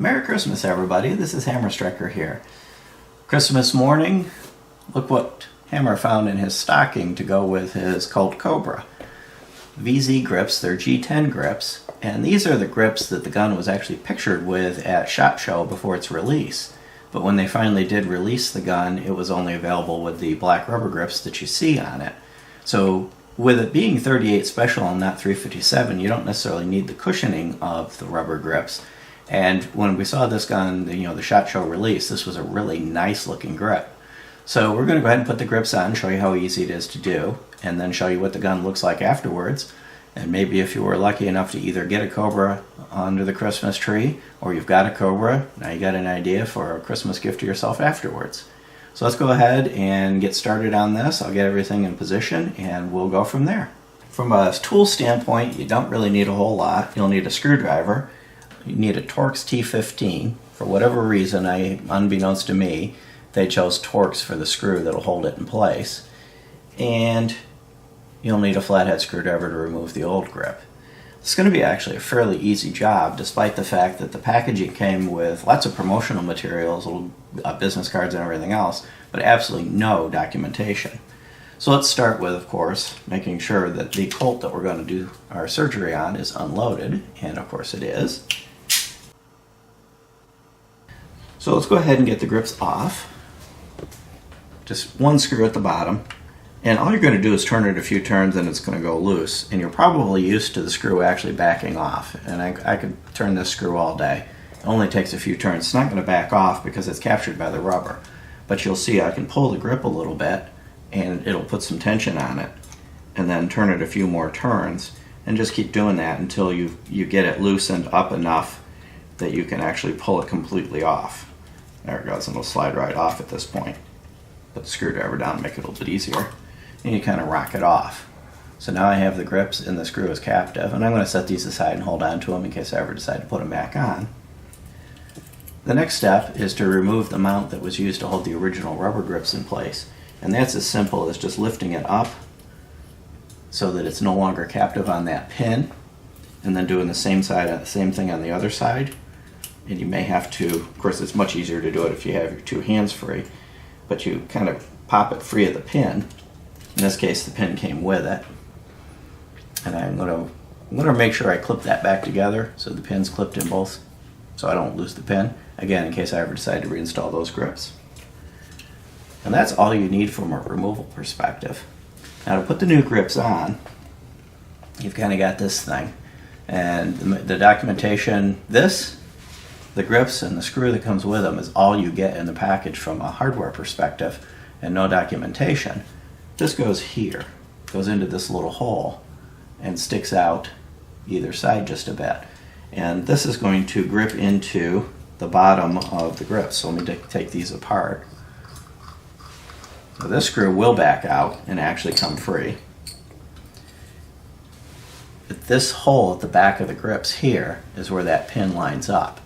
Merry Christmas, everybody. This is Hammer Striker here. Christmas morning, look what Hammer found in his stocking to go with his Colt Cobra. VZ grips, they're G10 grips, and these are the grips that the gun was actually pictured with at SHOT Show before its release. But when they finally did release the gun, it was only available with the black rubber grips that you see on it. So with it being 38 special and not 357, you don't necessarily need the cushioning of the rubber grips. And when we saw this gun, the SHOT Show release, this was a really nice looking grip. So we're going to go ahead and put the grips on, show you how easy it is to do, and then show you what the gun looks like afterwards. And maybe if you were lucky enough to either get a Cobra under the Christmas tree, or you've got a Cobra, now you got an idea for a Christmas gift to yourself afterwards. So let's go ahead and get started on this. I'll get everything in position and we'll go from there. From a tool standpoint, you don't really need a whole lot. You'll need a screwdriver. You need a Torx T15. For whatever reason, unbeknownst to me, they chose Torx for the screw that'll hold it in place. And you'll need a flathead screwdriver to remove the old grip. It's going to be actually a fairly easy job, despite the fact that the packaging came with lots of promotional materials, little business cards and everything else, but absolutely no documentation. So let's start with, of course, making sure that the Colt that we're going to do our surgery on is unloaded, and of course it is. So let's go ahead and get the grips off. Just one screw at the bottom. And all you're going to do is turn it a few turns and it's going to go loose. And you're probably used to the screw actually backing off. And I could turn this screw all day. It only takes a few turns. It's not going to back off because it's captured by the rubber. But you'll see I can pull the grip a little bit and it'll put some tension on it. And then turn it a few more turns. And just keep doing that until you get it loosened up enough that you can actually pull it completely off. There it goes, and it'll slide right off at this point. Put the screwdriver down and make it a little bit easier. And you kind of rock it off. So now I have the grips and the screw is captive, and I'm going to set these aside and hold on to them in case I ever decide to put them back on. The next step is to remove the mount that was used to hold the original rubber grips in place. And that's as simple as just lifting it up so that it's no longer captive on that pin, and then doing the same thing on the other side. And you may have to, of course it's much easier to do it if you have your two hands free, but you kind of pop it free of the pin. In this case the pin came with it. And I'm going to make sure I clip that back together so the pin's clipped in both so I don't lose the pin. Again, in case I ever decide to reinstall those grips. And that's all you need from a removal perspective. Now to put the new grips on, you've kind of got this thing. And the documentation, the grips and the screw that comes with them is all you get in the package from a hardware perspective, and no documentation. This goes here, goes into this little hole and sticks out either side just a bit. And this is going to grip into the bottom of the grips. So let me take these apart. So this screw will back out and actually come free. But this hole at the back of the grips here is where that pin lines up.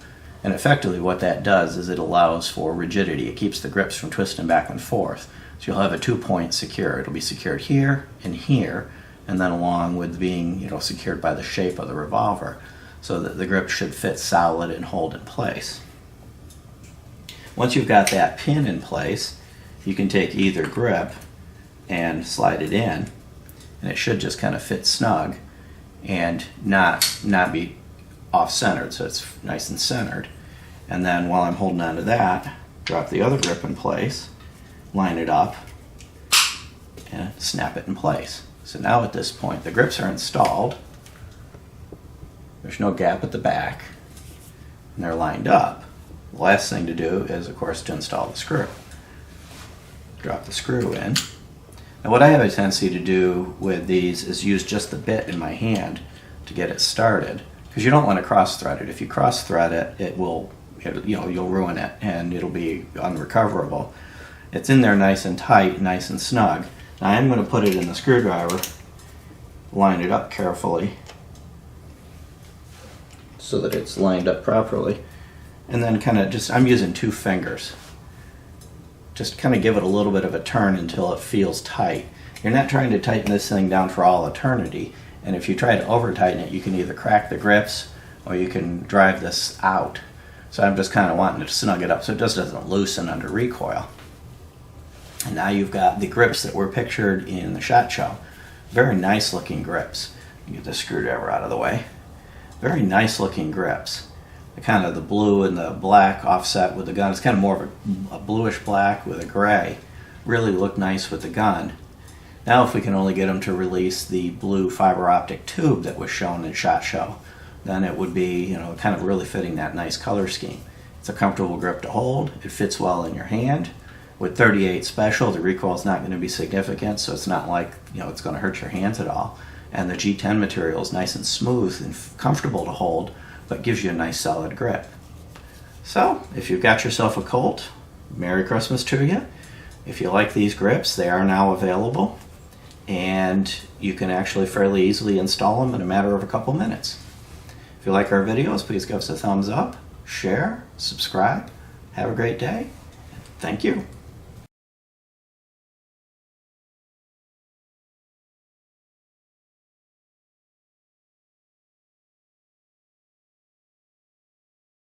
And effectively what that does is it allows for rigidity. It keeps the grips from twisting back and forth. So you'll have a 2-point secure. It'll be secured here, and then along with being secured by the shape of the revolver, so that the grip should fit solid and hold in place. Once you've got that pin in place, you can take either grip and slide it in, and it should just kind of fit snug and not be off-centered, so it's nice and centered. And then while I'm holding on to that, drop the other grip in place, line it up, and snap it in place. So now at this point the grips are installed, there's no gap at the back, and they're lined up. The last thing to do is, of course, to install the screw. Drop the screw in. Now what I have a tendency to do with these is use just the bit in my hand to get it started, because you don't want to cross thread it. If you cross thread it, you'll ruin it and it'll be unrecoverable. It's in there nice and tight, nice and snug. Now I'm going to put it in the screwdriver, line it up carefully so that it's lined up properly, and then I'm using 2 fingers. Just kind of give it a little bit of a turn until it feels tight. You're not trying to tighten this thing down for all eternity, and if you try to over tighten it, you can either crack the grips or you can drive this out. So I'm just kind of wanting to snug it up so it just doesn't loosen under recoil. And now you've got the grips that were pictured in the SHOT Show. Very nice looking grips. Get the screwdriver out of the way. Very nice looking grips. The kind of the blue and the black offset with the gun. It's kind of more of a bluish black with a gray. Really look nice with the gun. Now if we can only get them to release the blue fiber optic tube that was shown in SHOT Show, then it would be, you know, kind of really fitting that nice color scheme. It's a comfortable grip to hold. It fits well in your hand. With 38 Special, the recoil is not going to be significant, so it's not like, you know, it's going to hurt your hands at all. And the G10 material is nice and smooth and comfortable to hold, but gives you a nice solid grip. So, if you've got yourself a Colt, Merry Christmas to you. If you like these grips, they are now available, and you can actually fairly easily install them in a matter of a couple minutes. If you like our videos, please give us a thumbs up, share, subscribe. Have a great day. Thank you.